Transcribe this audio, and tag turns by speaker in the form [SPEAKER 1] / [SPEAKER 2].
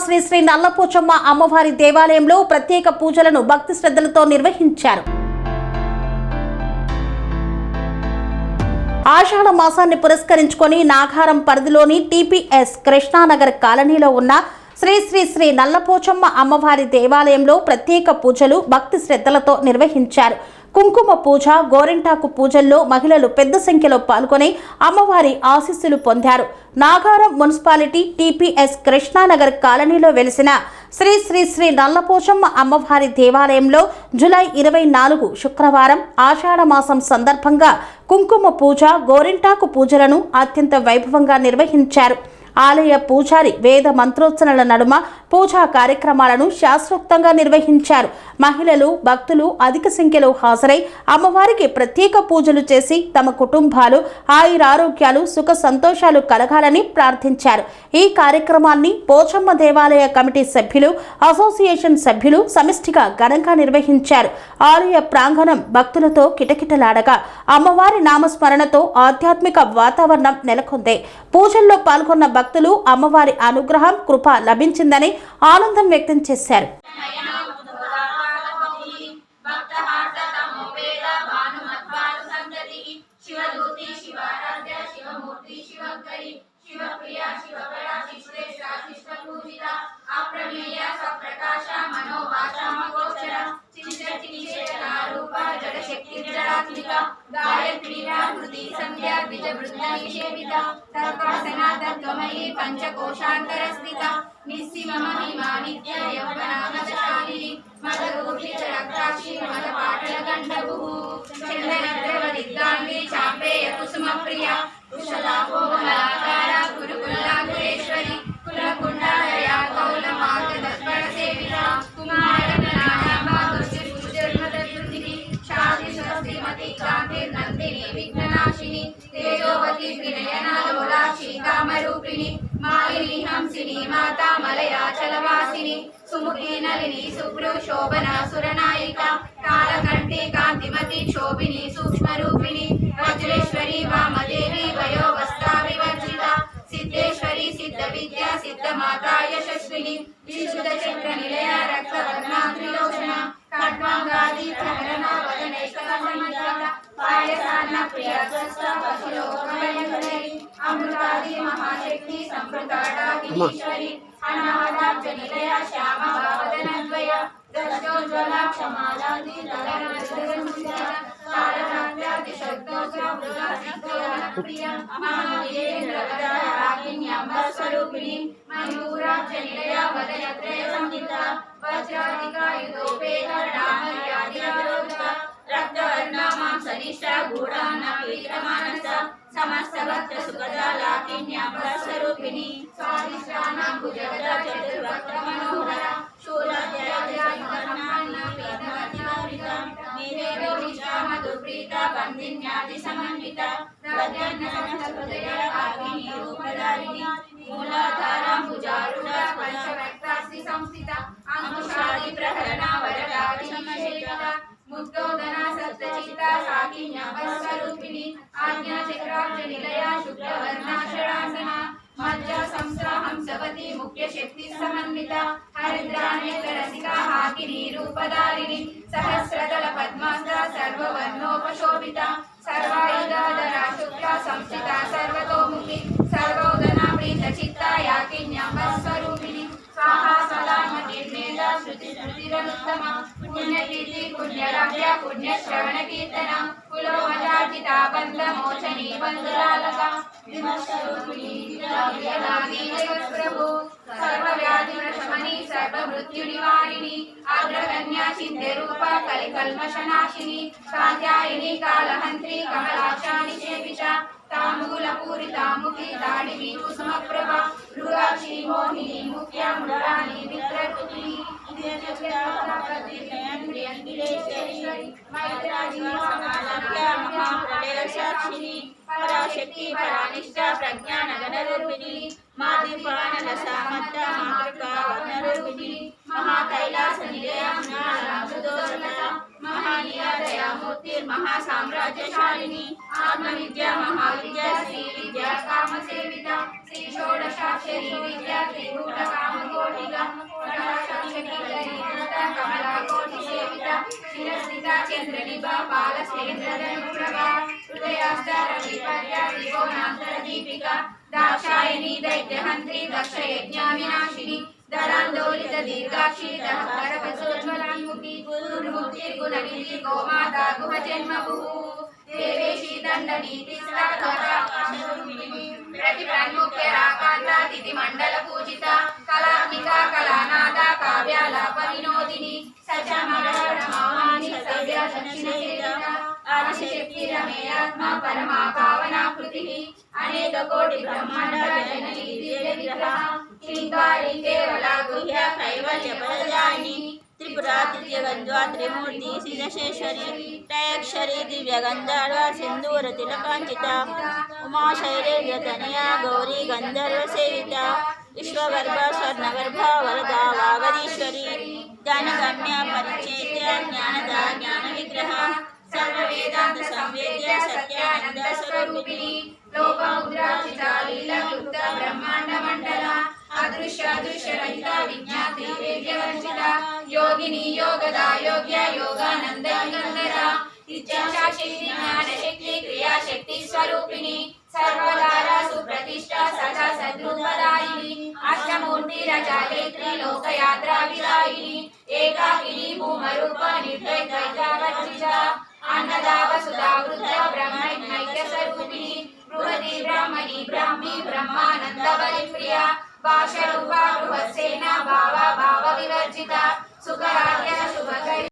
[SPEAKER 1] శ్రీ శ్రీ నల్లపోచమ్మ అమ్మవారి దేవాలయంలో ప్రత్యేక పూజలను భక్తి శ్రద్ధలతో నిర్వహించారు. ఆషాఢ మాసాన్ని పురస్కరించుకొని నాగారం పరిధిలోని టీపీఎస్ కృష్ణానగర్ కాలనీలో ఉన్న శ్రీ శ్రీ శ్రీ నల్లపోచమ్మ అమ్మవారి దేవాలయంలో ప్రత్యేక పూజలు భక్తి శ్రద్ధలతో నిర్వహించారు. కుంకుమ పూజ, గోరింటాకు పూజల్లో మహిళలు పెద్ద సంఖ్యలో పాల్గొని అమ్మవారి ఆశీస్సులు పొందారు. నాగారం మున్సిపాలిటీ టీపీఎస్ కృష్ణానగర్ కాలనీలో వెలిసిన శ్రీ శ్రీ శ్రీ నల్లపోచమ్మ అమ్మవారి దేవాలయంలో జూలై 24 శుక్రవారం ఆషాఢ మాసం సందర్భంగా కుంకుమ పూజ, గోరింటాకు పూజలను అత్యంత వైభవంగా నిర్వహించారు. ఆలయ పూజారి వేద మంత్రోచ్చరణల నడుమ పూజా కార్యక్రమాలను శాస్త్రోక్తంగా నిర్వహించారు. మహిళలు, భక్తులు అధిక సంఖ్యలో హాజరై అమ్మవారికి ప్రత్యేక పూజలు చేసి తమ కుటుంబాలు ఆయురారోగ్యాలు, సుఖ సంతోషాలు కలగాలని ప్రార్థించారు. ఈ కార్యక్రమాన్ని పోచమ్మ దేవాలయ కమిటీ సభ్యులు, అసోసియేషన్ సభ్యులు సమిష్టిగా ఘనంగా నిర్వహించారు. ఆలయ ప్రాంగణం భక్తులతో కిటకిటలాడగా అమ్మవారి నామస్మరణతో ఆధ్యాత్మిక వాతావరణం నెలకొంది. పూజల్లో పాల్గొన్న భక్తులు అమ్మవారి అనుగ్రహం, కృప లభించిందని ఆనందం వ్యక్తం చేశారు.
[SPEAKER 2] పంచకోశాంతరస్థిత నిస్సిమ మహిమా నిత్య యౌవనామశాలిని మదరూపి రక్తాక్షి మద పాటల గంటభూ చందనద్రవదిద్దాంగి చాపేయ కుసుమ ప్రియ కుశలాభో మలాకార గురుకులాకులేశ్వరి కులకుండాలయ కౌల మార్గదర్పణ సేవిత కుమారనామృతికి శాంతి స్వస్తిమతి కాంతిర్నందిని విఘ్ననాశిని తేజోవతి వినయనలోలాక్షి కామరూపిణి మాలిని హంసిని మాతా మలయాచలవాసిని సుముఖి నలిని శుభ్రు శోభన సురనాయిక కాలకంఠి కాంతిమతి శోభిని సూక్ష్మరూపిణి వజ్రేశ్వరి వామదేవి వయోవస్థా వివర్జిత సిద్ధేశ్వరి సిద్ధ విద్యా సిద్ధ మాతా యశస్విని విశుద్ధ చక్ర నిలయ రక్తవర్ణ త్రిలోచన ఖడ్వాంగాది ప్రహరణ వదనైకమన్విత పాయసాన్న ప్రియ స్వస్థ పశులోకమయంకరి అమృతాది మహాశక్తి సంప్రదాడాగిరీశ్వరి అనాథాబ్జ నిలయ శ్యామ భావదనద్వయ దశోజ్వల క్షమాలాది లలనదృగంసిత కాలరాత్యాది శబ్దోగ్ర ప్రియ మహావీరేంద్ర వరాగిన్యాంబ స్వరూపిణి మయూరాబ్జ నిలయ వదయత్రయ సంహిత వజ్రాధికాయుధోపేత నామర్యాదిరోధ రక్తవర్ణ మాంసనిష్ట గూఢాన్న పీతమానస సమస్త భక్త సుఖదాలాకిన్యాంబ స్వరూపిణి స్వాదిష్టానాం భుజగద చతుర్వక్ర మనోహర శూలాధ్యాయ పీతమతివారిత నీదేవో విశ్రామ దుర్ప్రీత బంధిన్యాది సమన్విత ప్రజ్ఞాన హృదయ ఆగ్ని రూపధారిణి మూలాధారాం భుజారుఢ పంచవక్తాస్తి సంస్థిత అంకుశాది ప్రహరణ వరదాది సమశేఖర ముక్తోదన సప్తచిత్త సాకిన్యాంబ స్వరూపిణి ఆజ్ఞా చక్రాబ్జ నిలయ శుక్లవర్ణాషడాసన మధ్య సంస్థాహంసవతి ముఖ్య శక్తి సమన్విత హరిద్రానేకరసికా హాకిని రూపధారిణి సహస్రదళ పద్మాస్త సర్వవర్ణోపశోభిత సర్వాయుధాధర శుక్ల సంస్థిత సర్వతోముఖి సర్వోదన ప్రీత చిత్త యాకిన్యాంబ స్వరూపిణి స్వాహా సదా నిర్ణేద శృతి స్మృతిరనుత్తమ పుణ్యకీర్తి పుణ్యరాజ్య పుణ్యశ్రవణ కీర్తన కులోమజార్జిత బంధ మోచని బంధురాలక విమర్శరూపిణి జగత్ప్రభు సర్వవ్యాధి ప్రశమని సర్వమృత్యు నివారిణి అగ్రగణ్య సిద్ధ రూప కలికల్మషనాశిని కాత్యాయని కాళహంత్రి కమలాక్షాని చేపిష తాంబూల పూరితాముఖి దాడివి కుసుమప్రభ మృగాక్షి మోహిని ముఖ్య మృగాని విక్రతుని మహాప్రళయసాక్షిని పరాశక్తి పరానిష్ట ప్రజ్ఞానగణరూపిణి మాదిపానల సామర్థ మాతృకావర్ణరూపిణి మహాకైలాస నిలయ महासाम्राज्यशालिनी आत्मविद्या महाविद्या श्री विद्या काम सेविता श्री षोडशाक्षरी विद्या त्रिकूट काम कोटि చంద్రనిభా బాలశ్రేంద్రధనుప్రభా హృదయాస్తరవిపర్య త్రికోణాంతరదీపిక దాక్షాయణి దైత్యహంత్రి దక్ష యజ్ఞావినాశిని ధరాందోళిత దీర్ఘాక్షి దహరకసోజ్వలాన్ముఖి గురుముక్తి గుణనిధి గోమాతా గుహ జన్మభూ దేవేశీ దండనీతి ప్రతి ప్రన్ముఖ్య రాకాంతాతిథి మండల పూజిత కళాత్మిక కళానాద కావ్యాలాప వినోదిని సచమరణమాని సవ్య దక్షిణ ఆదిశక్తి రమేయాత్మ పరమా పావనాకృతి అనేక కోటి బ్రహ్మాండ జననీ దివ్య విగ్రహ శ్రీకారి కేవల గుహ్య కైవల్య పరదాయిని త్రిపురా దివ్యగంధ్వా త్రిమూర్తి సిద్ధశేశ్వరి त्रयक्षरी दिव्य गंधर्व सिंदूर तिलकांचिता उमाशैलेन्द्रतनया गौरी गंधर्व सेविता विश्वगर्भ स्वर्णगर्भा वरदा वागदीश्वरी ज्ञानगम्य परिचेत्य ज्ञानदा ज्ञान विग्रह सर्ववेदांत संवेद्य सत्यानंद स्वरूपिणी लोकमुद्राचिता लीलायुक्त ब्रह्मांड मंडल अदृश्य दृश्य रहित विज्ञाति वेद्यवर्जिता योगिनी योगदा योग्य योगानंद गंधरा इच्छाशक्ति ज्ञानशक्ति क्रियाशक्ति स्वरूपिणी सर्वदारा सुप्रतिष्ठा सदा सद्रूपदायिनी अष्टमूर्ति रजायत्री लोकयात्रा विदायिनी एकाकिनी भूमरूप निर्द्वैतवर्जिता अन्नदा वसुधा वृद्धा ब्रह्मैक्य स्वरूपिणी बृहति ब्रह्मणि ब्राह्मी ब्रह्मानंद बलिप्रिया भाषरूपा बृहत्सेना भावा भाव विवर्जिता सुखराध्य शुभकरी